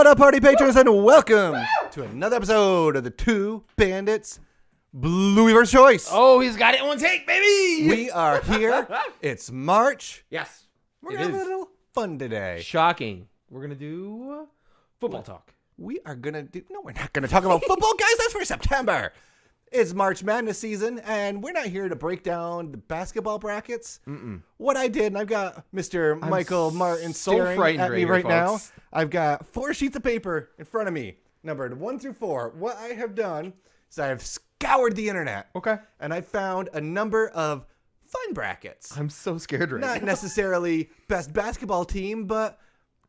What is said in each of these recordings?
up, party patrons, and welcome to another episode of the Two Bandits Bluey vs. Choice. Oh, he's got it in one take, baby! We are here. It's March. Yes. We're going to have a little fun today. Shocking. We're going to do football talk. We are going to do... No, we're not going to talk about football, guys. That's for September. It's March Madness season, and we're not here to break down the basketball brackets. What I did, and I've got Mr. Michael Martin so staring frightened at me right right here, now. folks. I've got 4 sheets of paper in front of me, numbered 1 through 4. What I have done is I have scoured the internet. Okay. And I found a number of fun brackets. I'm so scared right Not now. necessarily best basketball team, but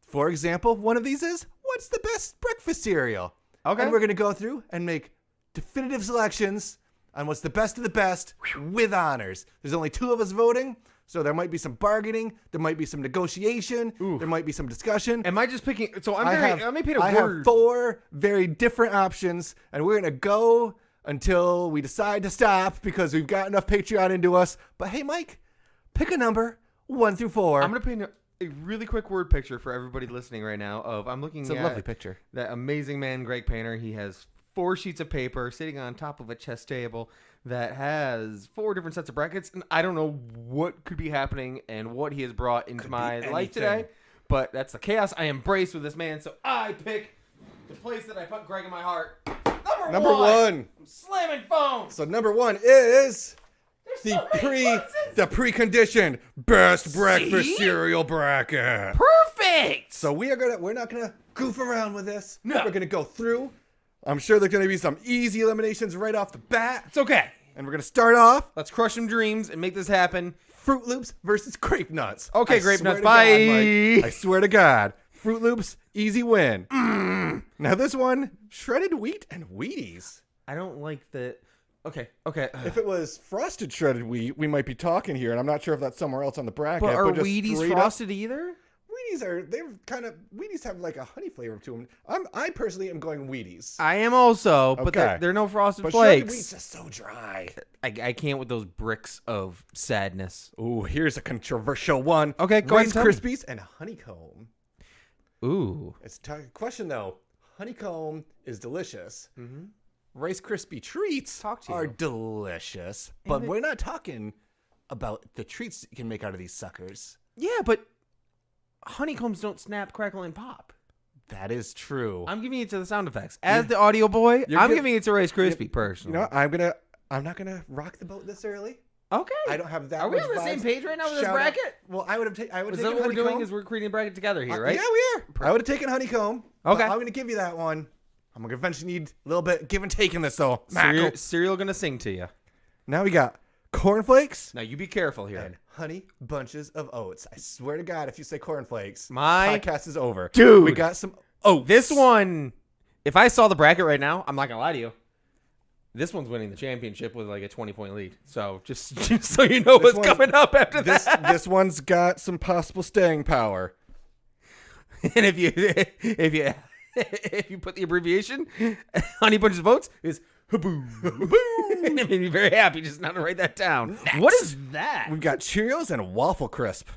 for example, one of these is, what's the best breakfast cereal? Okay. And we're going to go through and make definitive selections on what's the best of the best with honors. There's only 2 of us voting, so there might be some bargaining, there might be some negotiation, there might be some discussion. Am I just picking... So I let me paint a have word. 4 very different options, and we're going to go until we decide to stop because we've got enough Patreon into us. But hey, Mike, pick a number 1 through 4. I'm going to paint a really quick word picture for everybody listening right now of... I'm looking It's a at lovely picture. that amazing man, Greg Painter. He has 4 sheets of paper sitting on top of a chess table that has 4 different sets of brackets, and I don't know what could be happening and what he has brought into Could my be life anything. today, but that's the chaos I embrace with this man, so I pick the place that I put Greg in my heart. Number 1. I'm slamming phones. So number 1 is There's so many choices. the preconditioned best breakfast See? cereal bracket. Perfect. So we're not gonna goof around with this. No. We're gonna go through. I'm sure there's gonna be some easy eliminations right off the bat. It's okay. And we're gonna start off Let's crush some dreams and make this happen. Fruit Loops versus Grape Nuts. Okay, I Grape swear Nuts, to God, bye. Mike, I swear to God. Fruit Loops, easy win. Now this one, shredded wheat and Wheaties. I don't like the... Okay. If it was frosted shredded wheat, we might be talking here, and I'm not sure if that's somewhere else on the bracket. But are just Wheaties straight up- frosted either? Wheaties have like a honey flavor to them. I personally am going Wheaties. I am also, but Okay. they're no frosted But shredded flakes. wheat's just so dry. I can't with those bricks of sadness. Ooh, here's a controversial one. Okay, go ahead Rice and tell me. Krispies and honeycomb. Ooh. It's a question though. Honeycomb is delicious. Mm-hmm. Rice Krispie treats Talk to are you. delicious, And but they- we're not talking about the treats you can make out of these suckers. Yeah, but honeycombs don't snap, crackle, and pop. That is true. I'm giving it to the sound effects. As the audio boy, you're I'm good- giving it to Rice Krispie, You personally. know, I'm not gonna rock the boat this early. Okay. I don't have that. Are we much on the same vibes. page right now with this Shout out- bracket? Well, I would have taken. Is that what we're doing? Is we're creating a bracket together here, right? Yeah, we are. I would have taken honeycomb. but Okay. I'm gonna give you that one. I'm gonna eventually need a little bit give and take in this though. Cereal gonna sing to you. Now we got cornflakes Now you be careful here. and honey bunches of oats. I swear to God, if you say cornflakes, My podcast is over. dude. We got some oats. This one, if I saw the bracket right now, I'm not gonna lie to you. This one's winning the championship with like a 20-point lead. So just so you know This what's one's- coming up after This that. this one's got some possible staying power. And if you put the abbreviation, Honey Bunches of Oats is Haboo. It made me very happy just not to write that down. What is that? We've got Cheerios and Waffle Crisp.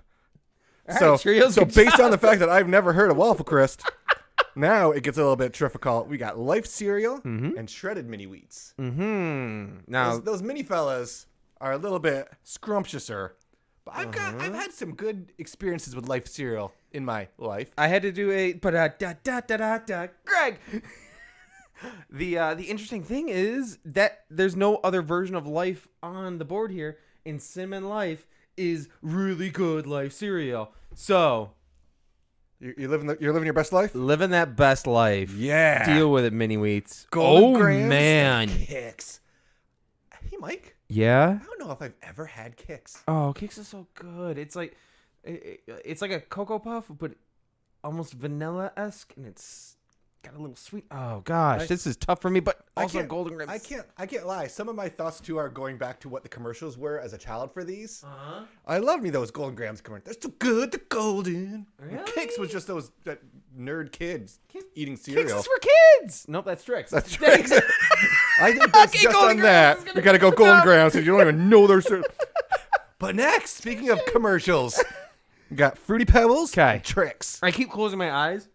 All right, So, Cheerios, so good based job. on the fact that I've never heard of Waffle Crisp, now it gets a little bit difficult. We got Life cereal and shredded mini wheats. Now, Those mini fellas are a little bit scrumptiouser, but I've had some good experiences with Life cereal in my life. I had to do a Greg. The interesting thing is that there's no other version of Life on the board here. And Cinnamon Life is really good Life cereal. So You're living your best life. living that best life. Yeah. Deal with it, mini wheats. Golden Oh Grahams man. and Kicks. Hey Mike, Yeah. I don't know if I've ever had Kicks. Oh, Kicks is so good. It's like it's like a Cocoa Puff, but almost vanilla-esque, and it's got a little sweet. Oh gosh, this is tough for me. But also Golden Grahams. I can't lie. Some of my thoughts too are going back to what the commercials were as a child for these. Uh-huh. I love me those Golden Grahams commercials. They're so good, the golden. And Really? Kicks was just those that nerd kids eating cereal. Kicks is for kids. Nope, that's Trix. That's right. I think that's Okay, just Golden on Grahams is that. gonna We gotta go be Golden enough. Grahams, and you don't even know their cereal. But next, speaking of commercials, we got Fruity Pebbles Okay. and Trix. I keep closing my eyes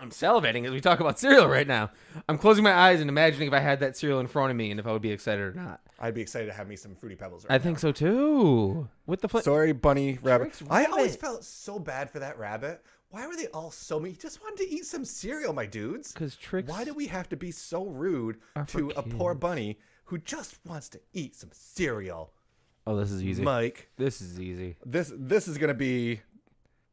I'm salivating as we talk about cereal right now. I'm closing my eyes and imagining if I had that cereal in front of me and if I would be excited or not. I'd be excited to have me some Fruity Pebbles right I think so too. With the Sorry, bunny rabbit. Trix I always rabbit. felt so bad for that rabbit. Why were they all so mean? He just wanted to eat some cereal, my dudes. Because Trix. Why do we have to be so rude Are for to a poor kids. bunny who just wants to eat some cereal? Oh, this is easy. Mike, This is easy. this is gonna be.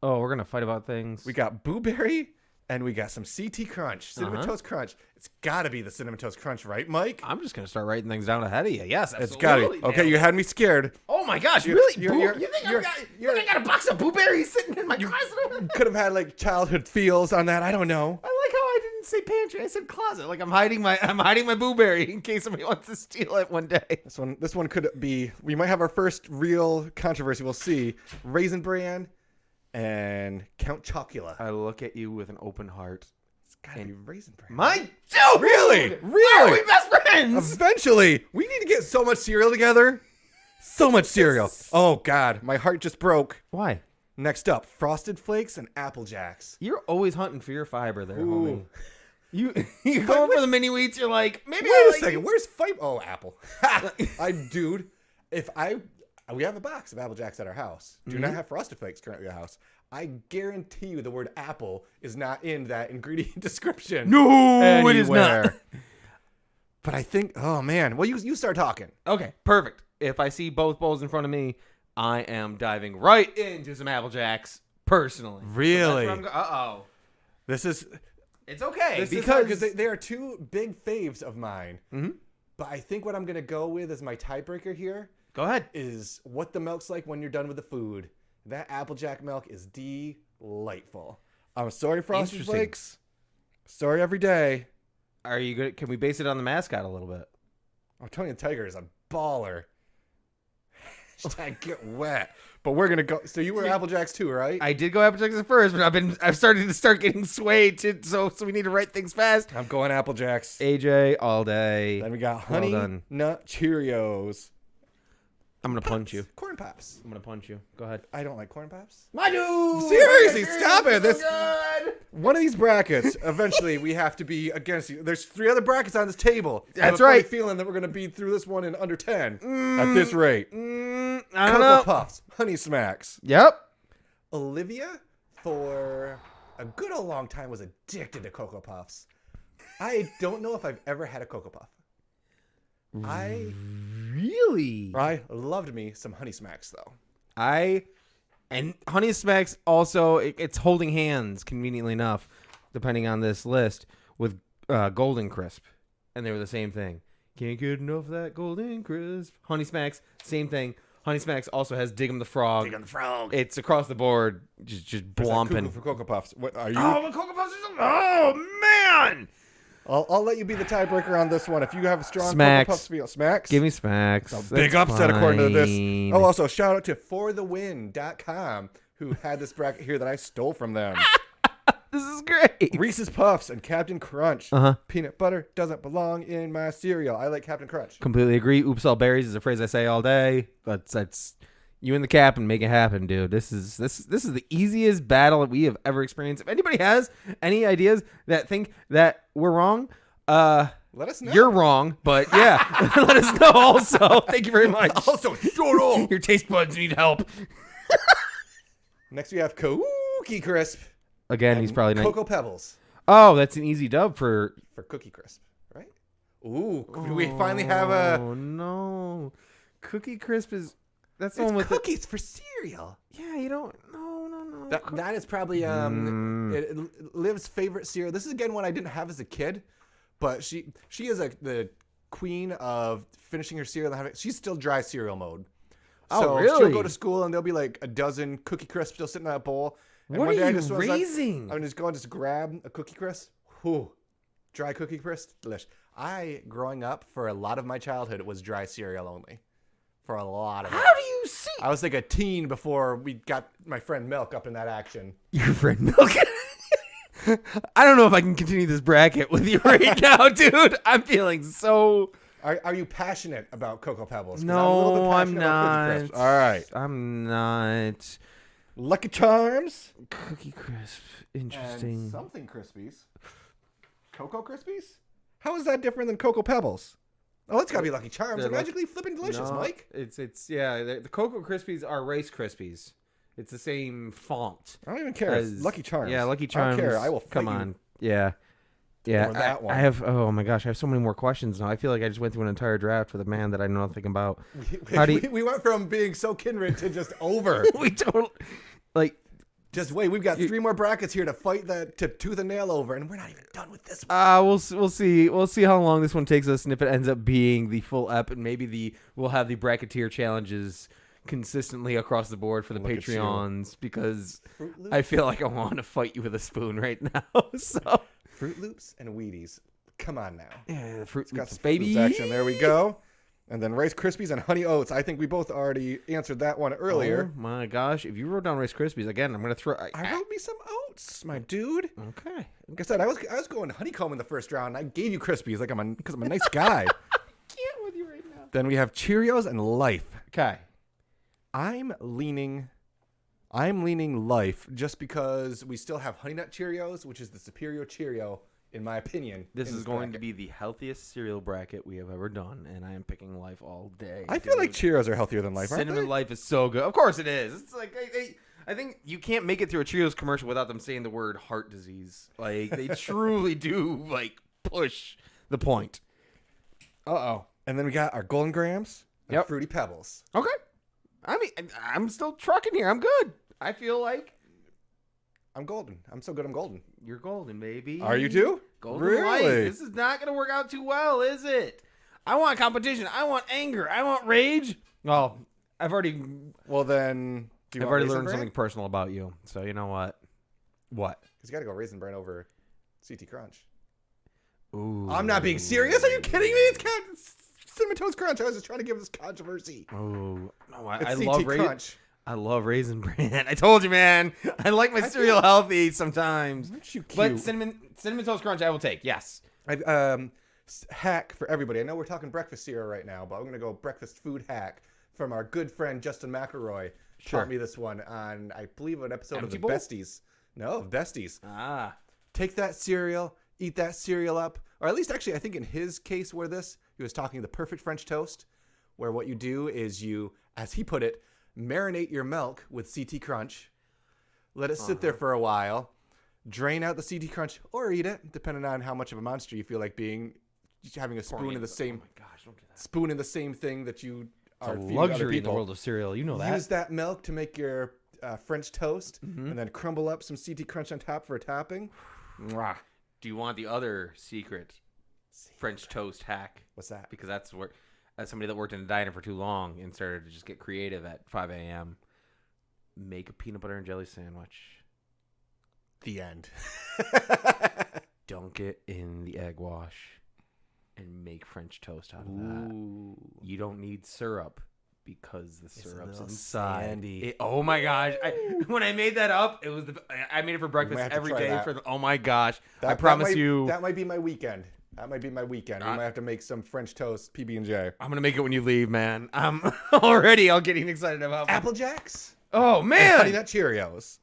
Oh, we're gonna fight about things. We got Boo Berry and we got some CT Crunch, Cinnamon Uh-huh. Toast Crunch. It's got to be the Cinnamon Toast Crunch, right, Mike? I'm just gonna start writing things down ahead of you. Yes, absolutely. It's got to be. Okay, you had me scared. Oh my gosh, You're- really? you're- You think you're- I got a box of blueberries sitting in my closet? Could have had like childhood feels on that. I don't know. I like how I didn't say pantry. I said closet. Like I'm hiding my blueberry in case somebody wants to steal it one day. This one could be. We might have our first real controversy. We'll see. Raisin Bran and Count Chocula. I look at you with an open heart. It's gotta be Raisin Bran. My dude! Really? Why are Really? we best friends? Eventually, we need to get so much cereal together. So much cereal. Oh God, my heart just broke. Why? Next up, Frosted Flakes and Apple Jacks. You're always hunting for your fiber there, Ooh. homie. You're going for the mini wheats. You're like, maybe Wait I a like second. these. Where's Fiber? Oh, Apple. Dude, we have a box of Apple Jacks at our house. Do not have Frosted Flakes currently at our house. I guarantee you the word apple is not in that ingredient description. No, it is not. anywhere. But I think, oh man. Well, you start talking. Okay, perfect. If I see both bowls in front of me, I am diving right into some Apple Jacks personally. Really? Uh-oh. This is It's okay because they are two big faves of mine. Mhm. But I think what I'm gonna go with as my tiebreaker here Go ahead. is what the milk's like when you're done with the food. That Applejack milk is delightful. I'm sorry, Frosted Interesting. Flakes. Sorry every day. Are you good? Can we base it on the mascot a little bit? Oh, Tony the Tiger is a baller. Hashtag get wet. But we're gonna go. So you were Applejacks too, right? I did go Apple Jacks at first, but I've started to getting swayed to so we need to write things fast. I'm going Applejacks. AJ all day. Then we got Well Honey done. Nut Cheerios. I'm gonna punch you. Corn Pops. I'm gonna punch you. Go ahead. I don't like Corn Pops. My dude. Seriously, stop it. This good. one of these brackets. Eventually, we have to be against you. There's 3 other brackets on this table. I have That's a funny right. feeling that we're gonna be through this one in under 10 at this rate. I don't Cocoa know. Puffs, Honey Smacks. Yep. Olivia, for a good old long time, was addicted to Cocoa Puffs. I don't know if I've ever had a Cocoa Puff. I Really? loved me some Honey Smacks though. And Honey Smacks also it's holding hands conveniently enough, depending on this list, with Golden Crisp, and they were the same thing. Can't get enough of that Golden Crisp. Honey Smacks, same thing. Honey Smacks also has Dig 'em the Frog. Dig 'em the Frog. It's across the board, just There's that blomping. cuckoo for Cocoa Puffs. What are you? Oh, the Cocoa Puffs are so. Oh man! I'll let you be the tiebreaker on this one. If you have a strong Smacks. Cocoa Puffs feel, Smacks. Give me Smacks. A big That's upset according to this. fine. Oh, also shout out to forthewin.com who had this bracket here that I stole from them. This is great. Reese's Puffs and Captain Crunch. Uh huh. Peanut butter doesn't belong in my cereal. I like Captain Crunch. Completely agree. Oops, all berries is a phrase I say all day. That's you and the cap and make it happen, dude. This is the easiest battle that we have ever experienced. If anybody has any ideas that think that we're wrong, Let us know. you're wrong. But yeah, let us know also. Thank you very much. Also, shut up. Your taste buds need help. Next we have Cookie Crisp. Again, he's and probably not. Cocoa Pebbles Oh, that's an easy dub for. for Cookie Crisp, right? Ooh, we finally have a. Oh no, Cookie Crisp is. That's the It's one with cookies for cereal. Yeah, you don't. No. That is probably Liv's favorite cereal. This is again one I didn't have as a kid, but she is the queen of finishing her cereal and having. She's still dry cereal mode. Oh, So really? she'll go to school and there'll be like a dozen Cookie Crisp still sitting in that bowl. And What one day are I you just was like, raising? I'm just going to grab a Cookie Crisp. Whew. Dry Cookie Crisp, delish. Growing up, for a lot of my childhood, it was dry cereal only. For a lot of it. How do you see I was like a teen before we got my friend Milk up in that action. your friend Milk? I don't know if I can continue this bracket with you right now, dude. I'm feeling so. Are you passionate about Cocoa Pebbles? 'Cause No, I'm I'm a little bit passionate about Cookie not. Crisp. All right. I'm not. Lucky Charms. Cookie Crisp. Interesting. And something Krispies. Cocoa Krispies? How is that different than Cocoa Pebbles? Oh, it's got to be Lucky Charms. They're magically flipping delicious, No, Mike. It's the Cocoa Krispies are Rice Krispies. It's the same font. I don't even care. It's Lucky Charms. Yeah, Lucky Charms. I don't care. I will fight come on. Yeah. over that one. I have. Oh my gosh, I have so many more questions now. I feel like I just went through an entire draft with a man that I know nothing about. How do you, We went from being so kindred to just over. we totally like. Just wait. We've got 3 more brackets here to fight to tooth and nail over, and we're not even done with this one. We'll see. We'll see how long this one takes us, and if it ends up being the full ep, and maybe we'll have the bracketeer challenges consistently across the board for the Look at you. Patreons, because Fruit Loops? I feel like I want to fight you with a spoon right now. So Fruit Loops and Wheaties. Come on now. yeah, the Fruit Got Loops, some baby. Fruit Loops action. There we go. And then Rice Krispies and Honey Oats. I think we both already answered that one earlier. Oh my gosh! If you wrote down Rice Krispies again, I'm gonna throw. I wrote me some oats, my dude. Okay. Like I said, I was going honeycomb in the first round. I gave you Krispies because I'm a nice guy. Can't with you right now. Then we have Cheerios and Life. Okay. I'm leaning Life just because we still have Honey Nut Cheerios, which is the superior Cheerio in my opinion. This in is going bracket. to be the healthiest cereal bracket we have ever done, and I am picking Life all day. I feel like dude. Cheerios are healthier than Life, aren't Cinnamon they? Life is so good. Of course it is. It's like I think you can't make it through a Cheerios commercial without them saying the word heart disease. Like they truly do like push the point. Uh-oh. And then we got our Golden Grams and Yep. Fruity Pebbles. Okay. I mean, I'm still trucking here. I'm good. I feel like I'm golden. I'm so good I'm golden. you're golden, baby. Are you too? Golden Life. Really? This is not going to work out too well, is it? I want competition. I want anger. I want rage. Well, I've already Well then, do you I've want already Raisin learned Bran? something personal about you. So you know what? What? Because you got to go Raisin Bran over CT Crunch. Ooh. I'm not being serious. Are you kidding me? It's Cinnamon Toast Crunch. I was just trying to give this controversy. Oh no! It's I CT love Crunch. I love Raisin Bran. I told you, man. I like my cereal healthy sometimes. Aren't you cute? But cinnamon toast crunch, I will take. Yes. Hack for everybody. I know we're talking breakfast cereal right now, but I'm gonna go breakfast food hack from our good friend Justin McElroy. Sure. Taught me this one on, I believe, an episode Empty of the Bowl? Besties. No, of Besties. Ah. Take that cereal, eat that cereal up, or at least actually, I think in his case, he was talking the perfect French toast, where what you do is you, as he put it, marinate your milk with CT Crunch, let it sit there for a while, drain out the CT Crunch, or eat it, depending on how much of a monster you feel like being, having a spoon in the same Oh my gosh! Don't do that. spoon in the same thing that you It's are a feeding other luxury in the people. world of cereal. You know that. Use that milk to make your French toast, Mm-hmm. and then crumble up some CT Crunch on top for a topping. Mwah. Do you want the other secret French toast hack? What's that? Because that's somebody that worked in a diner for too long and started to just get creative at 5 a.m. Make a peanut butter and jelly sandwich. The end. Dunk it in the egg wash and make French toast out of that. You don't need syrup because the syrup's little inside. sandy. Oh my gosh! When I made that up, it was I made it for breakfast might have to every try day that. oh my gosh! I That promise might- you, that might be my weekend. That might be my weekend. We might have to make some French toast PB&J. I'm gonna make it when you leave, man. I'm already all getting excited about Apple Jacks. Oh And Honey man! Nut Cheerios.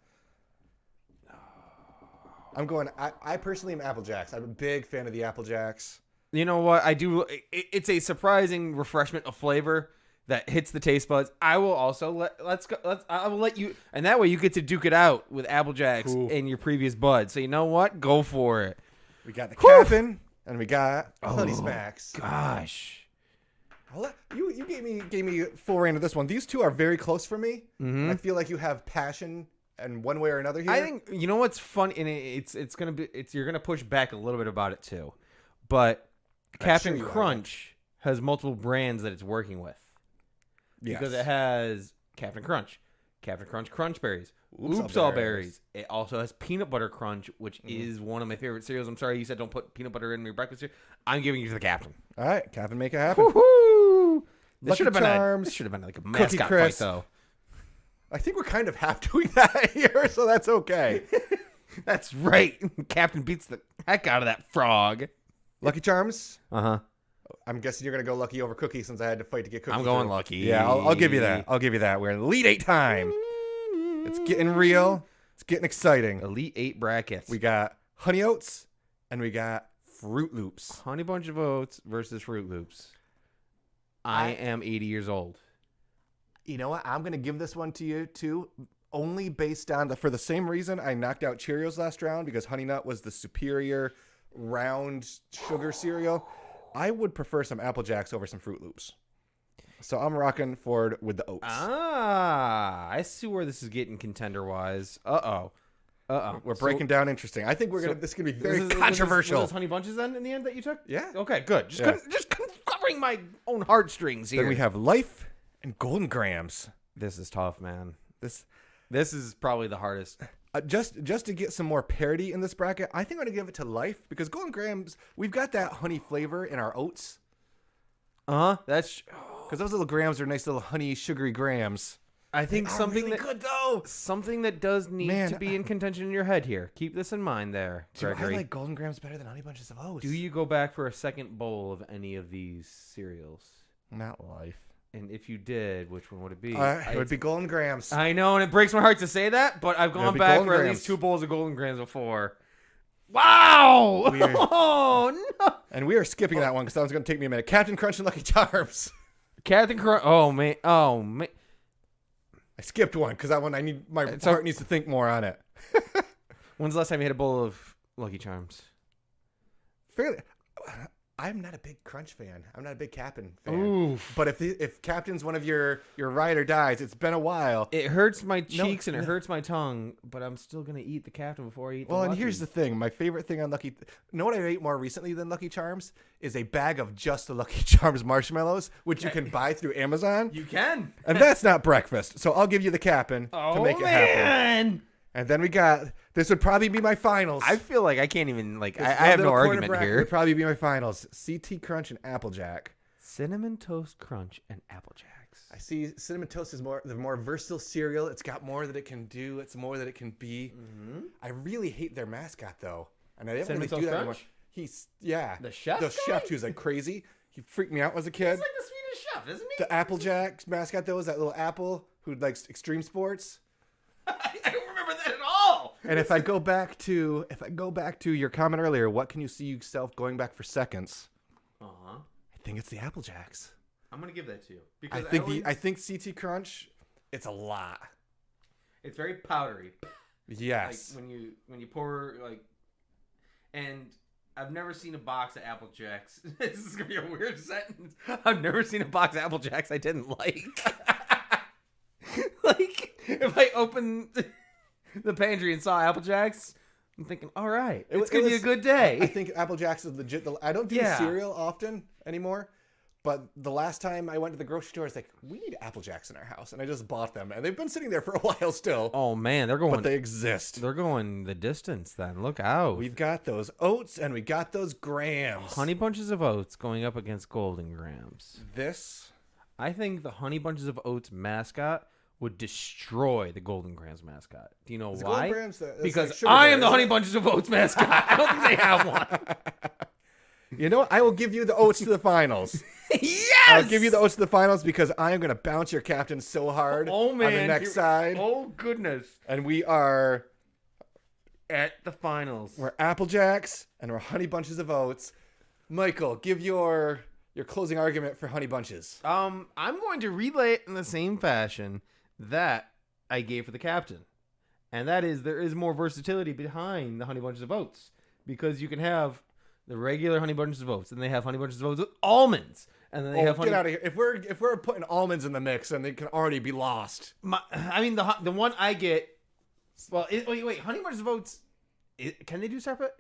I'm going. I personally am Apple Jacks. I'm a big fan of the Apple Jacks. You know what? I do. It's a surprising refreshment of flavor that hits the taste buds. I will also I will let you, and that way you get to duke it out with Apple Jacks Cool. in your previous bud. So you know what? Go for it. We got the Whew. Cap'n and we got Honey Smacks. Gosh. You gave me full reign of this one. These two are very close for me. Mhm. I feel like you have passion in one way or another here. I think you know what's fun, and it's gonna be you're gonna push back a little bit about it too, but I'm Captain sure you are. Crunch has multiple brands that it's working with. Yes. Because it has Captain Crunch Crunch Berries, Oops, Oops All All Berries. Berries. It also has Peanut Butter Crunch, which is one of my favorite cereals. I'm sorry you said don't put peanut butter in your breakfast cereal. I'm giving you to the Captain. All right, Captain, make it happen. Woohoo! This Lucky should have been Charms, this should have been like a Cookie mascot fight Crisp. though. I think we're kind of half doing that here, so that's okay. That's right. Captain beats the heck out of that frog. Lucky Charms. Uh-huh. I'm guessing you're gonna go Lucky over Cookie since I had to fight to get Cookie. I'm going through. Lucky. Yeah, I'll give you that. We're in Elite Eight time. It's getting real. It's getting exciting. Elite 8 brackets. We got Honey Oats and we got Fruit Loops. Honey Bunch of Oats versus Fruit Loops. I am 80 years old. You know what? I'm going to give this one to you, too, only based on for the same reason I knocked out Cheerios last round, because Honey Nut was the superior round sugar cereal. I would prefer some Apple Jacks over some Fruit Loops. So I'm rocking forward with the oats. I see where this is getting contender-wise. We're breaking down interesting. I think this is going to be very controversial. Was this Honey Bunches then in the end that you took? Yeah. Okay, good. Just covering my own heartstrings here. Then we have Life and Golden Grams. This is tough, man. This is probably the hardest. Just to get some more parity in this bracket, I think I'm going to give it to Life, because Golden Grams, we've got that honey flavor in our oats. That's because those little grams are nice little honey sugary grams. I think something really good though. Something that does need to be in contention in your head here. Keep this in mind there, Gregory. I like Golden Grams better than Honey Bunches of Oats. Do you go back for a second bowl of any of these cereals? Not Life. And if you did, which one would it be? It would be Golden Grams. I know, and it breaks my heart to say that, but I've gone back for at least 2 bowls of Golden Grams before. Wow! Oh, no! And we are skipping that one because that one's going to take me a minute. Captain Crunch and Lucky Charms. Captain Crunch. Oh, man. I skipped one because that one my heart needs to think more on it. When's the last time you had a bowl of Lucky Charms? Fairly. I'm not a big Crunch fan. I'm not a big Captain fan. Oof. But if Captain's one of your ride or dies, it's been a while. It hurts my cheeks and it hurts my tongue, but I'm still going to eat the Captain before I eat the Lucky. And here's the thing. My favorite thing on Lucky... You know what I ate more recently than Lucky Charms? Is a bag of just the Lucky Charms marshmallows, which you can buy through Amazon. You can. And that's not breakfast. So I'll give you the Captain to make it happen. And then we got... This would probably be my finals. I feel like I can't even, I have no argument here. Would probably be my finals. CT Crunch and Applejack. Cinnamon Toast Crunch and Applejacks. I see Cinnamon Toast is the more versatile cereal. It's got more that it can do. It's more that it can be. Mm-hmm. I really hate their mascot, though. And I didn't really do that anymore. The chef? The chef, who's like crazy. He freaked me out as a kid. He's like the Swedish chef, isn't he? The Applejack mascot, though, is that little apple who likes extreme sports. I don't remember that at all. And if I go back to your comment earlier, what can you see yourself going back for seconds? I think it's the Applejacks. I'm gonna give that to you because I think CT Crunch, it's a lot. It's very powdery. Yes. Like when you pour and I've never seen a box of Applejacks. This is gonna be a weird sentence. I've never seen a box of Applejacks I didn't like. Like, if I open the pantry and saw Applejacks, I'm thinking, all right, it's going to be a good day. I think Applejacks is legit. I don't do cereal often anymore, but the last time I went to the grocery store, I was like, we need Applejacks in our house. And I just bought them. And they've been sitting there for a while still. Oh, man, but they exist. They're going the distance then. Look out. We've got those oats and we got those grams. Honey Bunches of Oats going up against Golden Grams. I think the Honey Bunches of Oats mascot would destroy the Golden Grams mascot. Do you know why? Because I am the Honey Bunches of Oats mascot. I don't think they have one. You know what? I will give you the oats to the finals. Yes! I'll give you the oats to the finals because I am going to bounce your Captain so hard on the next side. Oh, goodness. And we are... at the finals. We're Applejacks and we're Honey Bunches of Oats. Michael, give your closing argument for Honey Bunches. I'm going to relay it in the same fashion that I gave for the Captain. And that is, there is more versatility behind the Honey Bunches of Oats. Because you can have the regular Honey Bunches of Oats, and they have Honey Bunches of Oats with almonds. And then they have get out of here. If we're putting almonds in the mix, then they can already be lost. The one I get... Well, wait. Honey Bunches of Oats... Can they do separate?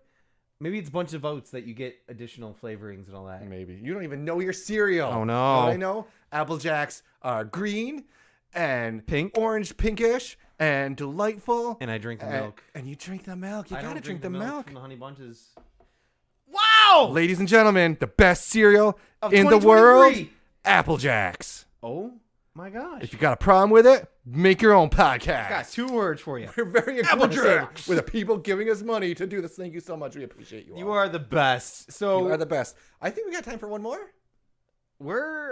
Maybe it's a bunch of oats that you get additional flavorings and all that. Maybe. You don't even know your cereal. Oh, no. You know what I know? Applejacks are green and pink, orange, pinkish, and delightful. And I drink the milk. And you drink the milk. You gotta drink the milk from the Honey Bunches. Wow! Ladies and gentlemen, the best cereal in the world, Applejacks. Oh my gosh. If you got a problem with it, make your own podcast. I got 2 words for you. We're very aggressive with the people giving us money to do this. Thank you so much. We appreciate you all. You are the best. You are the best. I think we got time for one more.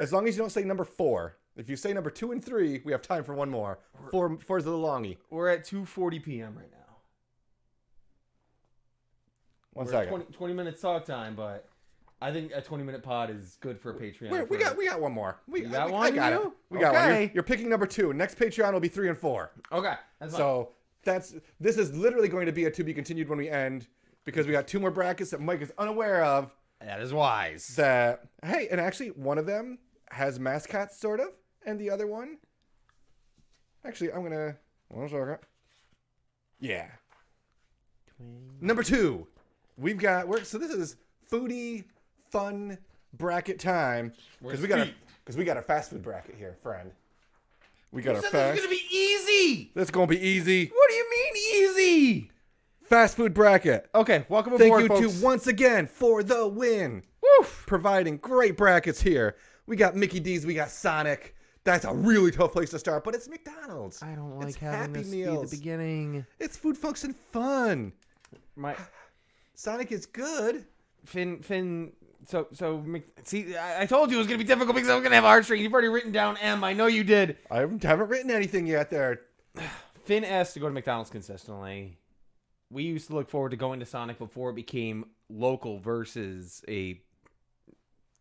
As long as you don't say number 4. If you say number 2 and 3, we have time for one more. Four's a little longy. We're at 2:40 p.m. right now. One We're second. at 20 minutes talk time, but I think a 20-minute pod is good for a Patreon. We got one more. You got I one, got you? it. We got one. Okay. You're picking number 2. Next Patreon will be 3 and 4. Okay. That's fine. So this is literally going to be a to be continued when we end because we got 2 more brackets that Mike is unaware of. That is wise. That hey, and actually one of them has mascots sort of, and the other one. Actually, I'm gonna 1 second. Yeah. Number 2, we've got so this is foodie fun bracket time because we got a fast food bracket here, friend. We got our This fast. is gonna be easy. That's gonna be easy. What do you mean easy? Fast food bracket. Okay, welcome Thank aboard, you folks. to once again for the win. Woof. Providing great brackets here. We got Mickey D's, we got Sonic. That's a really tough place to start, but it's McDonald's. I don't like It's having Happy this Meals. be the beginning. It's food, folks, and fun. My Sonic is good. Finn. So see, I told you it was gonna be difficult because I was gonna have a hard string. You've already written down M. I know you did. I haven't written anything yet there. Finn asked to go to McDonald's consistently. We used to look forward to going to Sonic before it became local versus a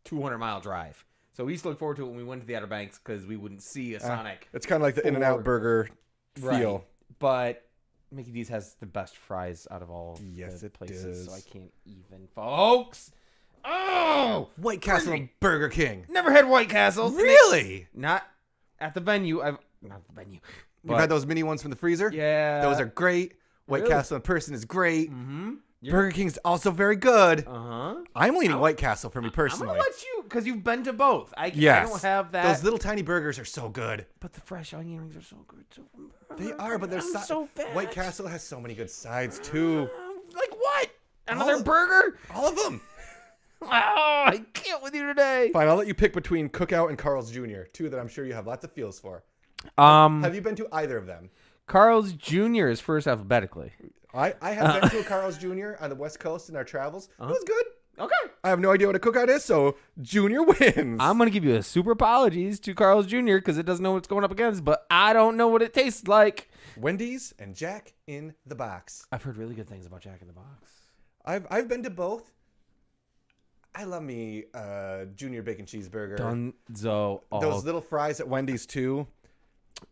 200-mile drive. So we used to look forward to it when we went to the Outer Banks because we wouldn't see a Sonic. It's kind of like the In-N-Out burger feel. Right. But Mickey D's has the best fries out of all Yes, the it places, does. so I can't even, folks. Oh, White Castle and Burger King. never had White Castle. Really? Not at the venue. Not the venue. You've had those mini ones from the freezer? Yeah, Those are great. White Really? Castle in person is great. Mm-hmm. Burger King's also very good. Uh-huh. I'm leaning White Castle for me I'm personally. gonna let you because you've been to both. I Yes. don't have that. Those little tiny burgers are so good. But the fresh onion rings are so good too. They are, but they're I'm so fat. White Castle has so many good sides too. Like what? Another All- burger? All of them. Oh, I can't with you today. Fine, I'll let you pick between Cookout and Carl's Jr., 2 that I'm sure you have lots of feels for. Have you been to either of them? Carl's Jr. is first alphabetically. I have been to a Carl's Jr. on the West Coast in our travels. It was good. Okay. I have no idea what a Cookout is, so Junior wins. I'm gonna give you a super apologies to Carl's Jr. because it doesn't know what it's going up against, but I don't know what it tastes like. Wendy's and Jack in the Box. I've heard really good things about Jack in the Box. I've been to both. I love me Junior Bacon Cheeseburger. Dunzo. Those little fries at Wendy's too.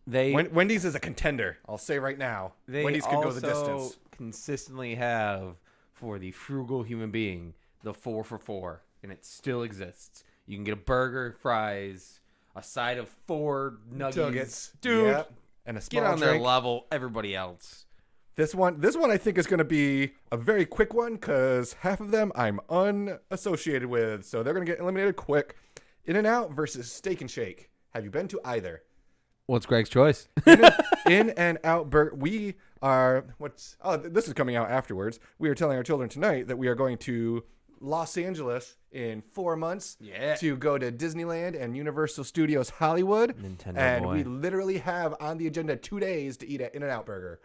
Wendy's is a contender. I'll say right now. They Wendy's could go the also distance. consistently have for the frugal human being the 4 for $4, and it still exists. You can get a burger, fries, a side of 4 nuggets, dude. Yep. And a small Get on drink. their level, everybody else. This one I think is going to be a very quick one because half of them I'm unassociated with, so they're going to get eliminated quick. In-N-Out versus Steak and Shake. Have you been to either? What's Greg's choice? In-N-Out burger. We are this is coming out afterwards. We are telling our children tonight that we are going to Los Angeles in 4 months to go to Disneyland and Universal Studios Hollywood. Nintendo and boy. we literally have on the agenda 2 days to eat at In-N-Out Burger.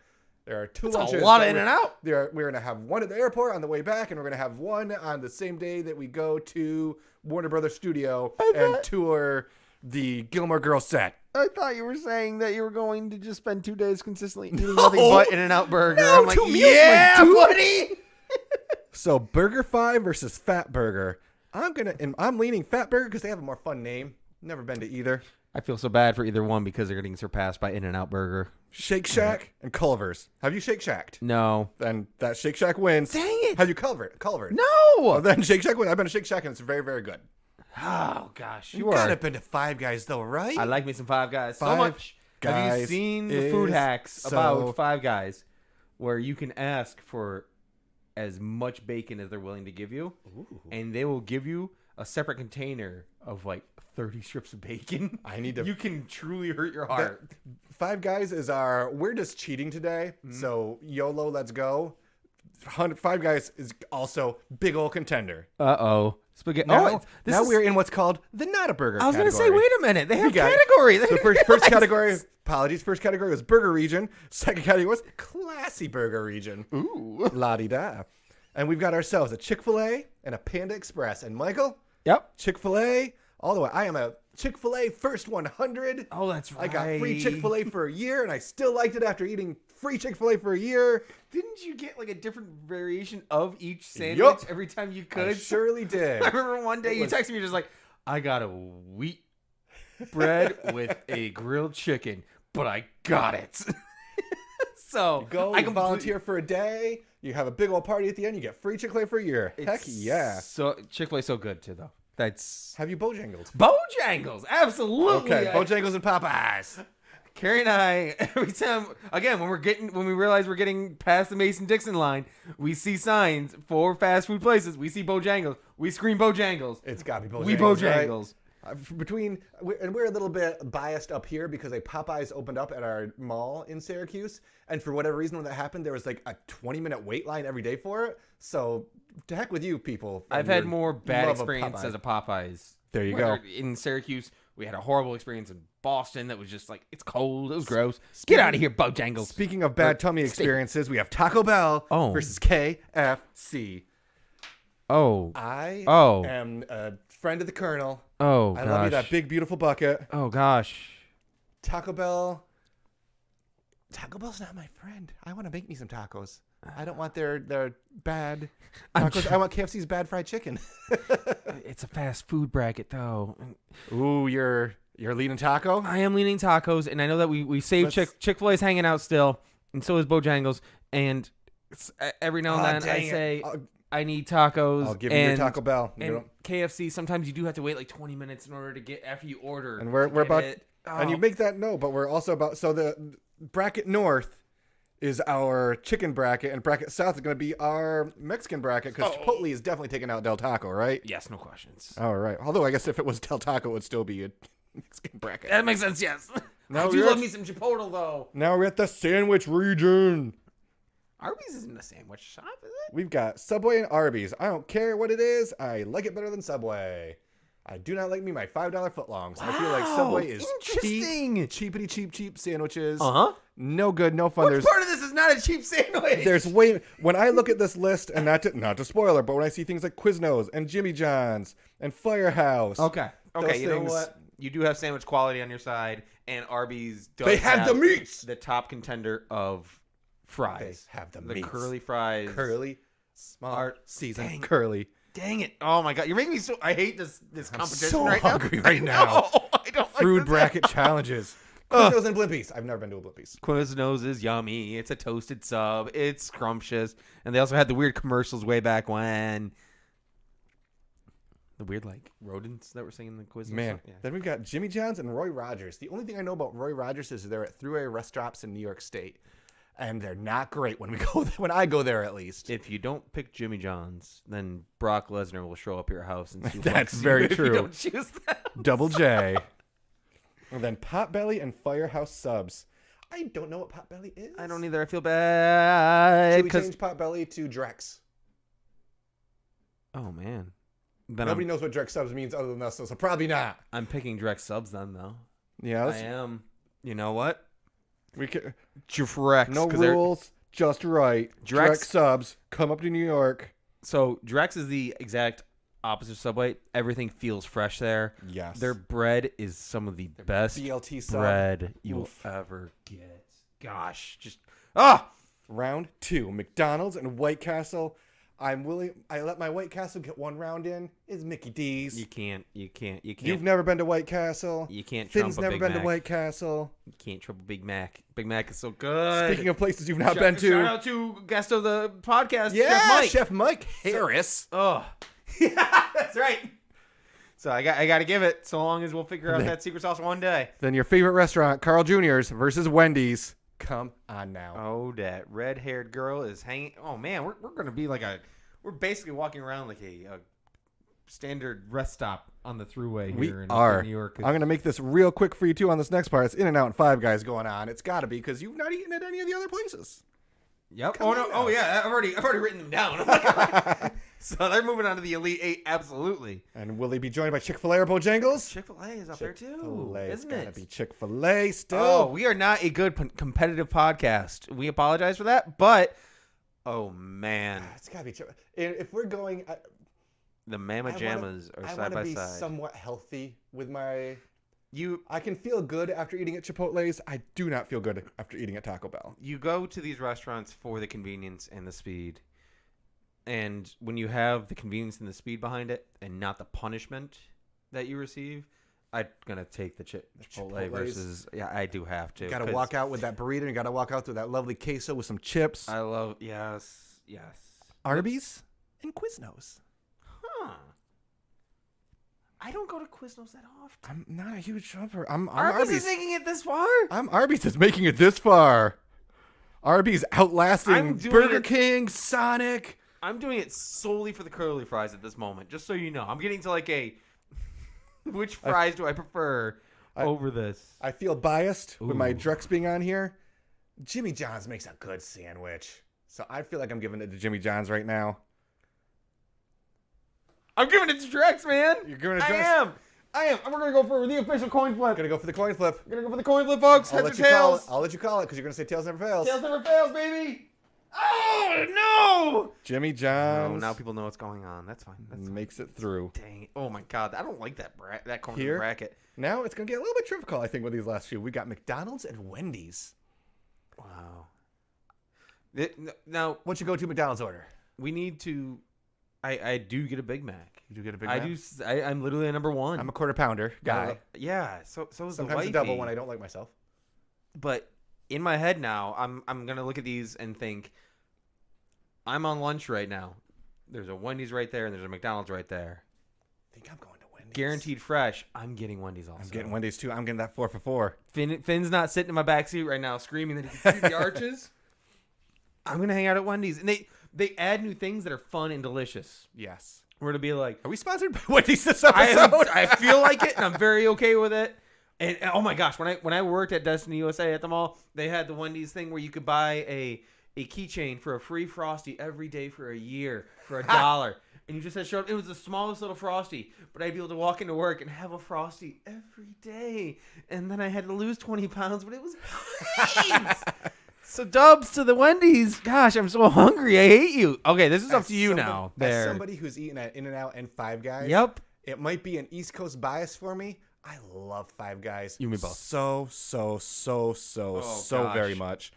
There are 2 That's lunches. a lot that of In-N-Out. We're going to have one at the airport on the way back, and we're going to have one on the same day that we go to Warner Brothers Studio and tour the Gilmore Girls set. I thought you were saying that you were going to just spend 2 days consistently eating nothing but In-N-Out burger. No, I'm like, 2 meals, yeah, my dude." buddy. So Burger 5 versus Fat Burger. I'm leaning Fat Burger because they have a more fun name. Never been to either. I feel so bad for either one because they're getting surpassed by In-N-Out burger. Shake Shack and Culver's. Have you Shake Shacked? No. Then that Shake Shack wins. Dang it. Have you Culvered? No. Oh, then Shake Shack wins. I've been to Shake Shack and it's very, very good. Oh, gosh. You gotta have been to Five Guys though, right? I like me some Five Guys so Five much. Have you Guys seen the food is hacks so- about Five Guys where you can ask for as much bacon as they're willing to give you, and they will give you a separate container of like 30 strips of bacon? I need to. You can truly hurt your heart. Five Guys is we're just cheating today. So YOLO, let's go. Five Guys is also big old contender. Uh-oh. Spaghetti. Now, this now is- we're in what's called the not a burger I was category. going to say, wait a minute. They have got- categories. The first category, apologies, first category was burger region. Second category was classy burger region. Ooh. La-di-da. And we've got ourselves a Chick-fil-A and a Panda Express. And Michael, Yep. Chick-fil-A, all the way. I am a Chick-fil-A First 100. Oh, that's right. I got free Chick-fil-A for a year, and I still liked it after eating free Chick-fil-A for a year. Didn't you get like a different variation of each sandwich Yup. every time you I could? surely did. I remember one day you texted me just like, I got a wheat bread with a grilled chicken, but I got it. So Go, I you can volunteer for a day. You have a big old party at the end. You get free Chick-fil-A for a year. Heck yeah. So Chick-fil-A so good too though. That's Have you Bojangles? Bojangles, absolutely. Okay, Bojangles and Popeyes. Carrie and I, every time, again, when we realize we're getting past the Mason-Dixon line, we see signs for fast food places. We see Bojangles. We scream Bojangles. It's got to be Bojangles. We Bojangles. Right? We're a little bit biased up here because a Popeyes opened up at our mall in Syracuse, and for whatever reason when that happened, there was like a 20-minute wait line every day for it. So to heck with you people. I've had more bad experience Popeyes. as a Popeyes. There you go. In Syracuse, we had a horrible experience in Boston that was just like, it's cold, it was gross. Get out of here, Bojangles. Speaking of bad tummy experiences, we have Taco Bell versus KFC. I am a friend of the Colonel. I love you, that big, beautiful bucket. Oh, gosh. Taco Bell's not my friend. I want to make me some tacos. I don't want their bad tacos. I want KFC's bad fried chicken. It's a fast food bracket, though. Ooh, you're leaning taco? I am leaning tacos, and I know that we save Chick-fil-A's hanging out still, and so is Bojangles. And every now and then I say I need tacos. I'll give you your Taco Bell. And KFC, sometimes you do have to wait like 20 minutes in order to get after you order. And we're about and you make that no, but we're also about the bracket north is our chicken bracket, and bracket south is going to be our Mexican bracket because Chipotle is definitely taking out Del Taco, right? Yes, no questions. All right. Although I guess if it was Del Taco, it would still be a Mexican bracket. That makes sense, yes. Now I do love me some Chipotle, though. Now we're at the sandwich region. Arby's isn't a sandwich shop, is it? We've got Subway and Arby's. I don't care what it is. I like it better than Subway. I do not like me my $5 footlongs. I feel like Subway is cheapity cheap sandwiches. No good, no fun. What part of this is not a cheap sandwich? There's when I look at this list, and not to spoiler, but when I see things like Quiznos and Jimmy John's and Firehouse. Okay, you know what? You do have sandwich quality on your side, and Arby's does they have the meats. The top contender of fries. They have the meats. Meats. Curly fries. Curly, smart, seasoned, Dang. curly. Dang it! Oh my God, you're making me so. I hate this competition so right hungry now. right now. I don't Food like bracket challenges. Quiznos and Blimpies. I've never been to a Blimpies. Quiznos is yummy. It's a toasted sub. It's scrumptious. And they also had the weird commercials way back when. The weird, like, rodents that were singing the Quiznos. Man, Yeah. then we've got Jimmy John's and Roy Rogers. The only thing I know about Roy Rogers is they're at Thruway restaurants in New York State. And they're not great when I go there, at least. If you don't pick Jimmy John's, then Brock Lesnar will show up at your house and suplex That's you very if true. You don't choose that. Double J. And then Potbelly and Firehouse subs. I don't know what Potbelly is. I don't either. I feel bad. Should we change Potbelly to Drex? Oh, man. Then Nobody knows what Drex subs means other than us, so probably not. I'm picking Drex subs then, though. Yeah, I am. You know what? We can. Drex. No rules, just right. Drex subs come up to New York. So Drex is the exact opposite of Subway. Everything feels fresh there. Yes. Their bread is some of the best BLT sub. bread you will ever get. Gosh, just Round 2, McDonald's and White Castle. I let my White Castle get one round in. Is Mickey D's. You can't. You've never been to White Castle. You can't. Finn's trump a never Big been Mac. to White Castle. You can't trump a Big Mac. Big Mac is so good. Speaking of places you've not been to. Shout out to guest of the podcast, Yeah, Chef Mike. Harris. Oh, yeah, that's right. So I got to give it. So long as we'll figure out that secret sauce one day. Then your favorite restaurant, Carl Jr.'s versus Wendy's. Come on now. Oh, that red-haired girl is hanging. Oh man, we're gonna be like we're basically walking around like a standard rest stop on the thruway here in New York. I'm gonna make this real quick for you too on this next part. It's In-N-Out and Five Guys going on. It's got to be because you've not eaten at any of the other places. Yep. Come on now. Oh yeah. I've already written them down. So they're moving on to the Elite Eight. Absolutely. And will they be joined by Chick-fil-A or Bojangles? Chick-fil-A is up there too, Chick-fil-A's isn't gotta it? be Chick-fil-A still. Oh, we are not a good competitive podcast. We apologize for that, but oh man, It's gotta be. If we're going, The Mama Jammas are I side want to by be side. somewhat healthy with my. You I can feel good after eating at Chipotle's. I do not feel good after eating at Taco Bell. go to these restaurants for the convenience and the speed. And when you have the convenience and the speed behind it and not the punishment that you receive, I'm going to take the Chipotle Chipotle's. versus... Yeah, I do have to. You got to 'cause walk out with that burrito. And you got to walk out with that lovely queso with some chips. I love... Yes. Arby's and Quiznos. Huh. I don't go to Quiznos that often. I'm not a huge shopper. I'm Arby's Arby's. is making it this far? I'm Arby's is making it this far. Arby's outlasting I'm doing Burger it- King, Sonic. I'm doing it solely for the curly fries at this moment, just so you know. I'm getting to like a... Which fries do I prefer over this? I feel biased with my Ooh. Drex being on here. Jimmy John's makes a good sandwich. So I feel like I'm giving it to Jimmy John's right now. I'm giving it to Drex, man. You're giving it to I Drex? am. And we're gonna go for the official coin flip. Gonna go for the coin flip. We're gonna go for the coin flip, folks. I'll Heads let or you call it. tails? I'll let you call it because you're gonna say tails never fails. Tails never fails, baby. Oh Jimmy no! John's Oh, now people know what's going on. That's fine. That's makes it through. dang. Oh my god, I don't like that corner Here? bracket. Now it's gonna get a little bit difficult, I think, with these last few. We got McDonald's and Wendy's. Wow. Now What's your go-to McDonald's order? we need to. I do get a Big Mac. You do get a Big I Mac? do. I'm literally a number one. I'm a quarter pounder guy. Yeah. So is the Sometimes wifey. a double when I don't like myself. But in my head now, I'm gonna look at these and think, I'm on lunch right now. There's a Wendy's right there, and there's a McDonald's right there. I think I'm going to Wendy's. Guaranteed fresh. I'm getting Wendy's also. I'm getting Wendy's too. I'm getting that 4 for 4. Finn's not sitting in my back seat right now, screaming that he can see the arches. I'm gonna hang out at Wendy's, and they add new things that are fun and delicious. Yes. We're gonna be like, Are we sponsored by Wendy's this episode? I feel like it, and I'm very okay with it. And oh my gosh, when I worked at Destiny USA at the mall, they had the Wendy's thing where you could buy a keychain for a free Frosty every day for a year for $1. And you just had to show up. It was the smallest little Frosty, but I'd be able to walk into work and have a Frosty every day. And then I had to lose 20 pounds, but it was great. So dubs to the Wendy's. Gosh, I'm so hungry. I hate you. Okay, this is up to you now. As There. somebody who's eaten at In-N-Out and Five Guys, Yep. it might be an East Coast bias for me. I love Five Guys. You and me both. So gosh. very much.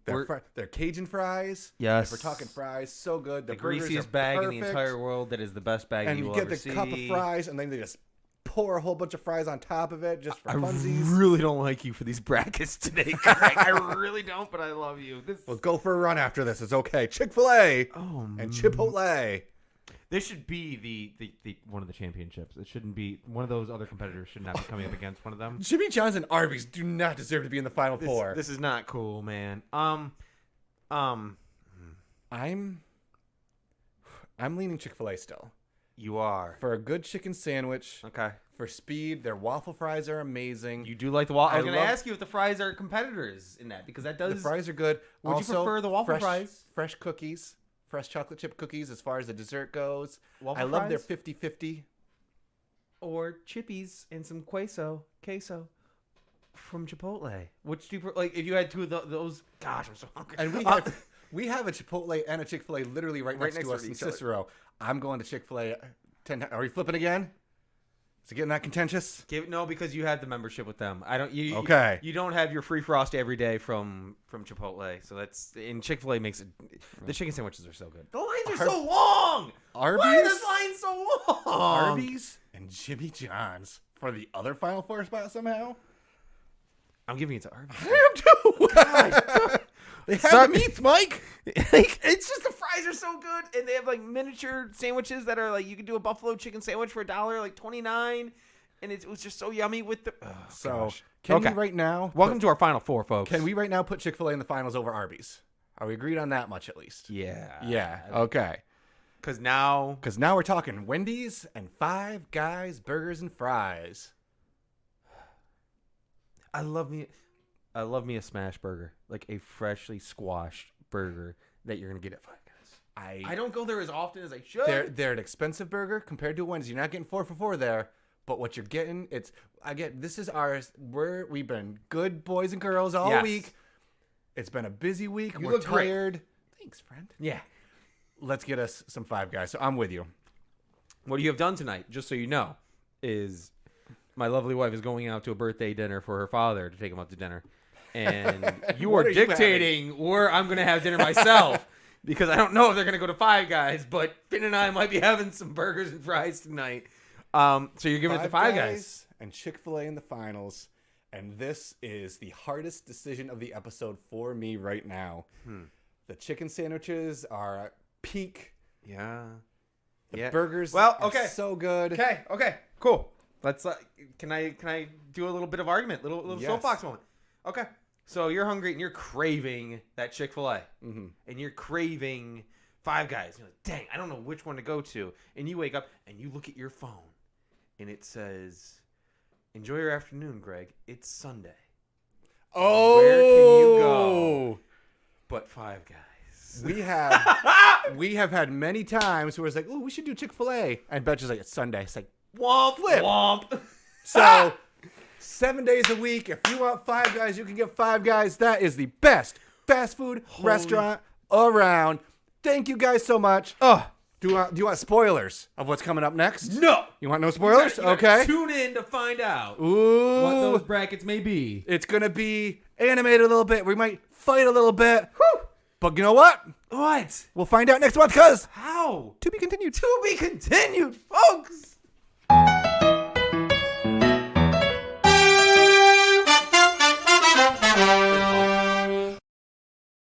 We're- They're Cajun fries. Yes. If we're talking fries, so good. The burgers greasiest are bag in the perfect. entire world. That is the best bag And you you will get ever the see. cup of fries, and then they just pour a whole bunch of fries on top of it just for I funsies. really don't like you for these brackets today, Greg. I really don't, but I love you. This, We'll go for a run after this. It's okay. Chick-fil-A oh, and Chipotle. this should be the one of the championships. It shouldn't be one of those other competitors. Should not be coming up against one of them. Jimmy John's and Arby's do not deserve to be in the Final Four. This is not cool, man. I'm leaning Chick-fil-A still. You are For a good chicken sandwich, okay. for speed, their waffle fries are amazing. You do like the waffle. I was going to love- ask you if the fries are competitors in that because that does. The fries are good. Would you Also, prefer the waffle fresh, fries? Fresh cookies, fresh chocolate chip cookies as far as the dessert goes. Waffle I love their fries? 50-50. Or chippies and some queso from Chipotle. Which do you like? If you had two of those, gosh, I'm so hungry. And we have a Chipotle and a Chick-fil-A literally right next to us in each other. Cicero. I'm going to Chick-fil-A. Are you flipping again? Is it getting that contentious? No, because you have the membership with them. I don't. You, Okay. You don't have your free Frosty every day from Chipotle, so that's and Chick-fil-A makes it. The chicken sandwiches are so good. The lines are so long. Arby's, Why are this line so long? Arby's, and Jimmy John's for the other Final Four spot somehow. I'm giving it to Arby's. I am too. They have the meats, Mike. Like, it's just the fries are so good, and they have like miniature sandwiches that are like you can do a buffalo chicken sandwich for $1, like $29, and it was just so yummy with the. Oh, So gosh. can Okay. we right now? Welcome to our Final Four, folks. Can we right now put Chick-fil-A in the finals over Arby's? Are we agreed on that much at least? Yeah. Yeah. Okay. Because now. Because now we're talking Wendy's and Five Guys burgers and fries. I love me a smash burger, like a freshly squashed burger that you're gonna get at Five Guys. I don't go there as often as I should. They're an expensive burger compared to Wendy's. You're not getting 4 for 4 there, but what you're getting, this is ours. We've been good boys and girls all Yes. week. It's been a busy week. You We're look great. tired. Thanks, friend. Yeah. Let's get us some Five Guys. So I'm with you. What you have done tonight, just so you know, is my lovely wife is going out to a birthday dinner for her father to take him out to dinner. And you What are are you dictating where I'm going to have dinner myself because I don't know if they're going to go to Five Guys, but Finn and I might be having some burgers and fries tonight. So you're giving it to Five Guys. And Chick-fil-A in the finals. And this is the hardest decision of the episode for me right now. The chicken sandwiches are at peak. Yeah. The burgers Well, are okay. so good. Okay, cool. Let's can I do a little bit of argument, little Yes. soapbox moment. Okay, so you're hungry and you're craving that Chick-fil-A, and you're craving Five Guys. You're like, dang, I don't know which one to go to. And you wake up and you look at your phone, and it says, "Enjoy your afternoon, Greg. It's Sunday. Oh, Where can you go but Five Guys?" We have had many times where it's like, oh, we should do Chick-fil-A. And Betch is like, it's Sunday. It's like, Womp flip. womp. So 7 days a week, if you want Five Guys, you can get Five Guys. That is the best fast food restaurant around. Thank you guys so much. Do you want spoilers of what's coming up next? No. You want no spoilers? You gotta Okay. Tune in to find out. Ooh. What those brackets may be. It's going to be animated a little bit. We might fight a little bit. Whew. But you know what? What? We'll find out next month, cuz. How? To be continued. To be continued, folks.